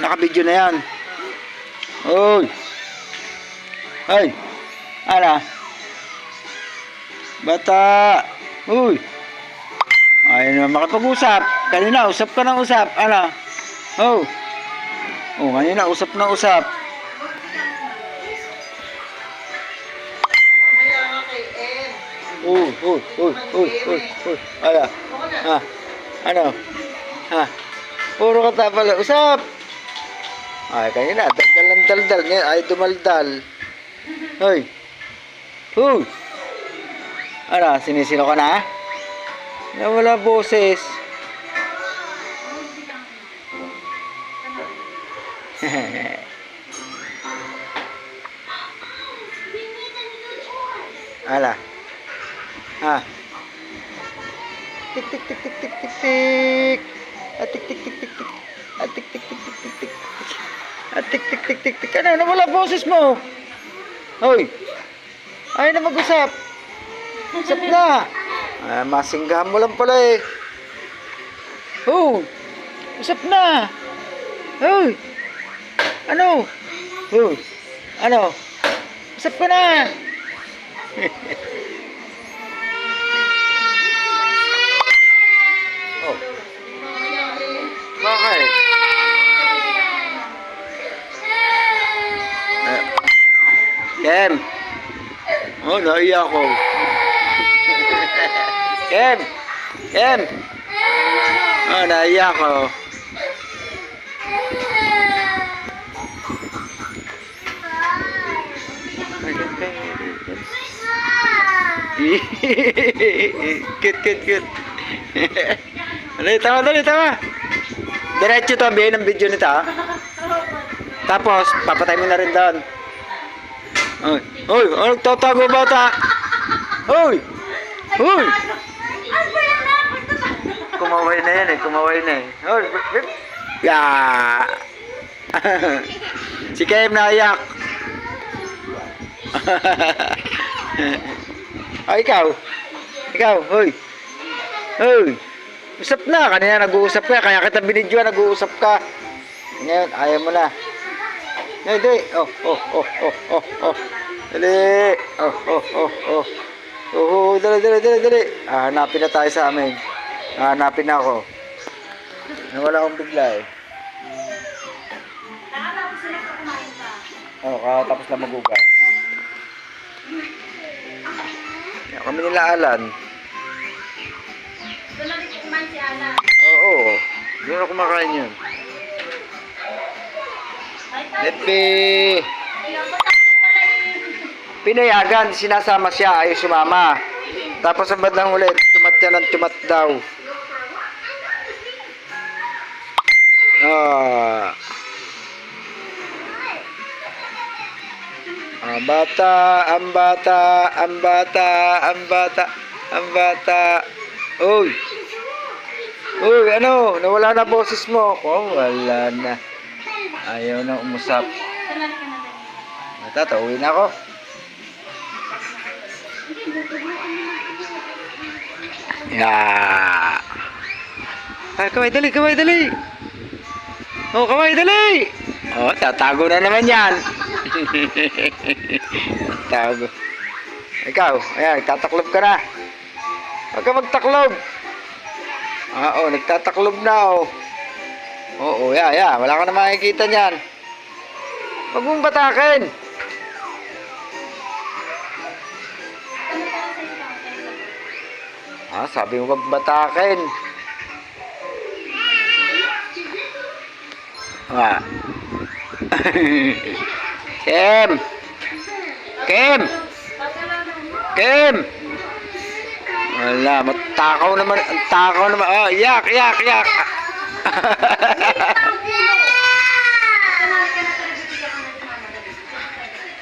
Naka-video na yan. Uy. Ay. Ano? Bata. Uy. Ayaw naman makapag-usap. Kanina, usap ka ng usap. Ano? Oh. Oh, kanina, usap na usap. Uy. Ano? Ha? Ano? Ha? Puro ka pala. Usap. Ay, kanina, daldal ng daldal. Ngayon, ay dumaldal. Hoy. Uy. Ano, sinisino ka na? Nawala boses. Ala. Ha. Tik tik tik tik tik tik tik. Tik tik tik tik tik. Tik tik tik tik tik tik. Tik tik tik tik tik. Ano, nawala boses mo? Hoy. Ay na mag-usap. Usap na. Ah, masinggahan mo lang pala eh. Oh. Usap na. Hoy. Ano? Hoy. Ano? Usap ka na. Oh. Bakit? Kem. Oh, naiyak ako. Kem. Kem. Oh, naiyak ako. Cute. Dali, tama. Diretso to, bihin ang video nito, ha? Tapos, papatay mo na rin doon. Hoy, ano nagtatago bata? Hoy! Kumaway na yan eh. Hoy, ya. Si Kem naiyak. Ikaw, hoy. Usap na, kanina nag-uusap ka, kaya kita binidyo, nag-uusap ka. Ngayon, ayaw mo na. Ngayon, dali. Oh. Dali. Dali. Hanapin na tayo sa amin. Hanapin na ako. Nawala akong bigla eh. Tapos na magugas. Kami nila Alan. Doon na rin kumain si Alan. Oo. Doon na kumakain yun. Lepe. Pinayagan, sinasama siya, ayaw sumama. Tapos ang bandang ulit, tumat yan ng tumat daw. Ang bata. Uy, ano? Nawala na boses mo. Oh, wala na. Ayaw na umusap. Tatauwi na ako. Yeah. Ay, kaway, dali. Oh, kaway, dali. Oh, tatago na naman yan. Tago. Ikaw, ayan, nagtataklob ka na. Huwag ka magtaklob. Nagtataklob na, oh. Oo, wala ka na makikita niyan. Huwag mong batakin. Sabi mo huwag batakin. Kem. Wala, matakaw naman. Yak.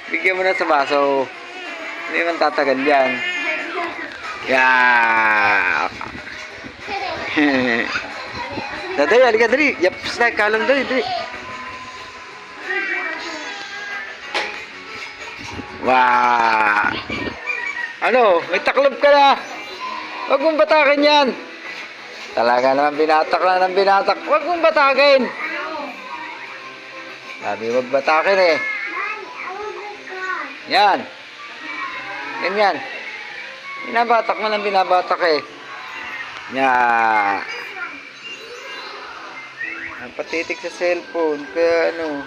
Bigyan mo na sa baso. Hindi man tatagal yan. Yak. Dali. Yaps na, kalang dali. Wow. Ano? May taklob ka na. Huwag mong batakin yan. Talaga naman binatak na ng binatak. Huwag mong batakin. Sabi, wag batakin eh. Yan. Ganyan. Binabatak mo lang binabatak eh. Yan. Ang patitig sa cellphone. Kaya ano.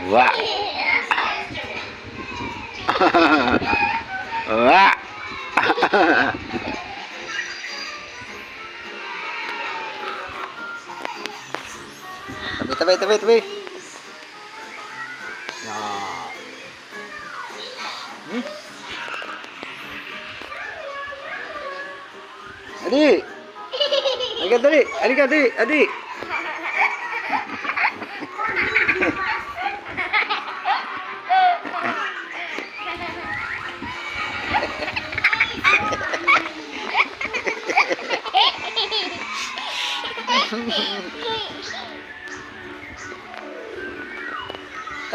Wah. Wah. Tabi. Nah. Adi. Adi.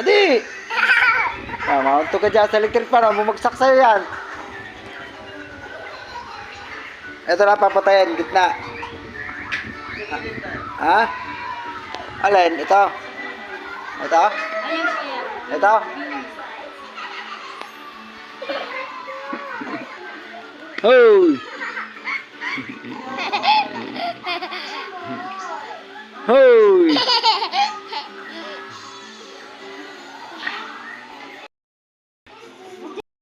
Adi! Maunto ka dyan sa electric fan, bumagsak sa'yo yan. Ito na, papatayan, gitna. Ha? Alin? Ito? Ito? Ito? Hoy! Hoy!